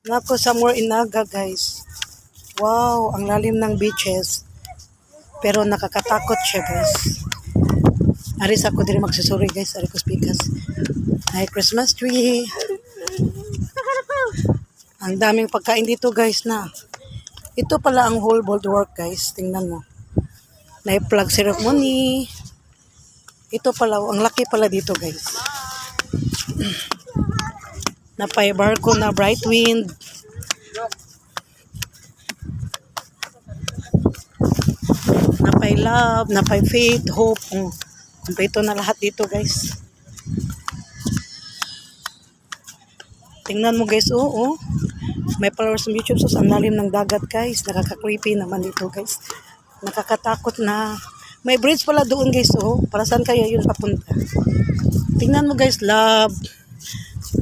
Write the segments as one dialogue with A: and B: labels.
A: Nako, somewhere in Naga, guys. Wow, ang lalim ng beaches. Pero nakakatakot siya, guys. Aris ako diri magsusuri, guys. Ari ko speakers. Ay, Christmas tree. Ang daming pagkain dito, guys, na. Ito pala ang whole boardwalk, guys. Tingnan mo. Na-flag ceremony. Ito pala, ang laki pala dito, guys. Napay barko na bright wind. Napay love, napay faith, hope. Kompleto na lahat dito, guys. Tingnan mo, guys. Oo. May followers sa YouTube. So, ang lalim ng dagat, guys. Nakaka-creepy naman dito, guys. Nakakatakot na. May bridge pala doon, guys. Oh. Para saan kaya yun papunta? Tingnan mo, guys. Love,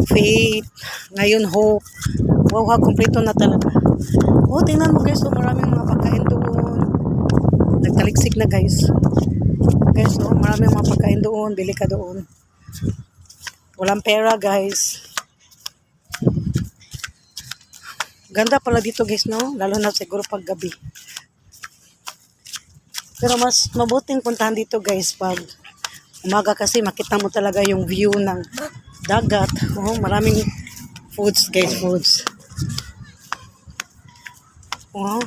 A: faith, ngayon hope. Wow, ha, kompleto na talaga. Oh, tingnan mo, guys. Oh, maraming mga pagkain doon. Nagtaliksik na, guys. Guys, oh, maraming mga pagkain doon. Bili ka doon. Walang pera, guys. Ganda pala dito, guys, no? Lalo na siguro pag gabi. Pero mas mabuting puntahan dito, guys, pag umaga kasi makita mo talaga yung view ng dagat. Oh, maraming foods, guys, foods. Oh.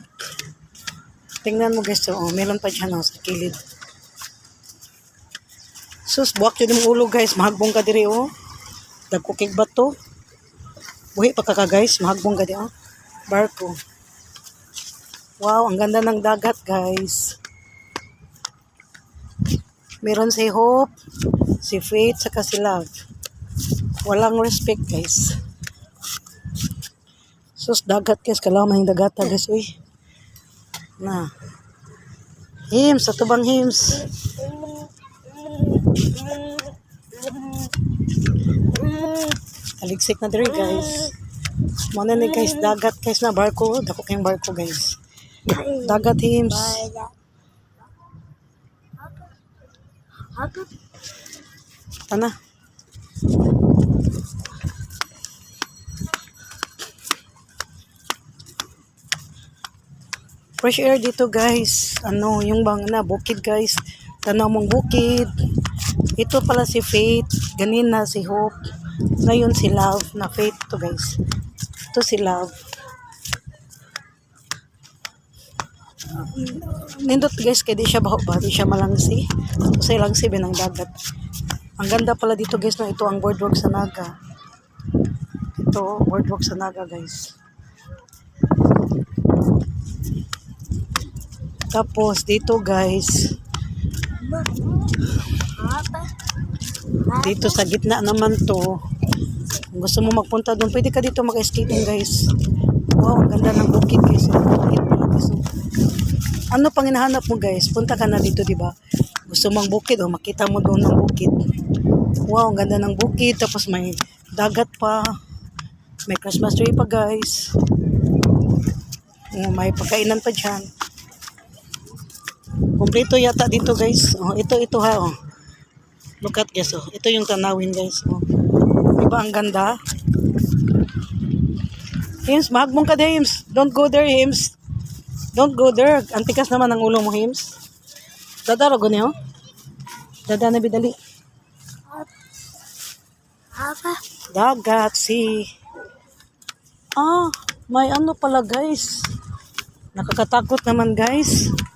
A: Tingnan mo, guys, oh, meron pa dyan, oh, sa kilid. Sus, buwak yun yung ulo, guys. Mahagbong ka diri, oh. Dagkukig ba to? Buhi pa ka, guys. Mahagbong ka diri, oh. Barko. Wow, ang ganda ng dagat, guys. Meron si Hope, si Faith, saka si Love. Walang respect, guys. Sus, dagat, guys. Kailangan mahing dagata, guys. Uy. Na. Hims, sa tubang hims. Taligsik na diri, guys. Muna ni, guys. Dagat, guys, na barko. Dako kayong barko, guys. Dagat, hims. Tana. Fresh air dito, guys. Ano, yung bang na bukid, guys. Tanaw mong bukid. Ito pala si Faith. Ganina si Hope. Ngayon si Love na Faith to, guys. Ito si Love. Nindot, guys, kaya di siya baho ba? Di siya malangsi. Kasi langsi binang dagat. Ang ganda pala dito, guys, no? Ito ang boardwalk sa Naga. Ito, boardwalk sa Naga, guys. Tapos, dito, guys. Dito sa gitna naman to. Kung gusto mo magpunta doon, pwede ka dito mag-skating, guys. Wow, ang ganda ng bukid, guys. Bukid pala, guys. Ano pang hinahanap mo, guys? Punta ka na dito, di ba? Gusto mong bukid, oh, makita mo doon ng bukid. Wow, ang ganda ng bukid. Tapos may dagat pa. May Christmas tree pa, guys. May pagkainan pa dyan. Kompleto yata dito, guys. Oh, ito ha, oh. Look at, guys, oh. Ito yung tanawin, guys. Oh. Diba ang ganda? Hims, mahagbong ka din, Hims. Don't go there, Hims. Don't go there. Antikas naman ang ulo mo, Hims. Dadarago niyo? Dada na bidali. Dagat, si. Ah, may ano pala, guys. Nakakatakot naman, guys.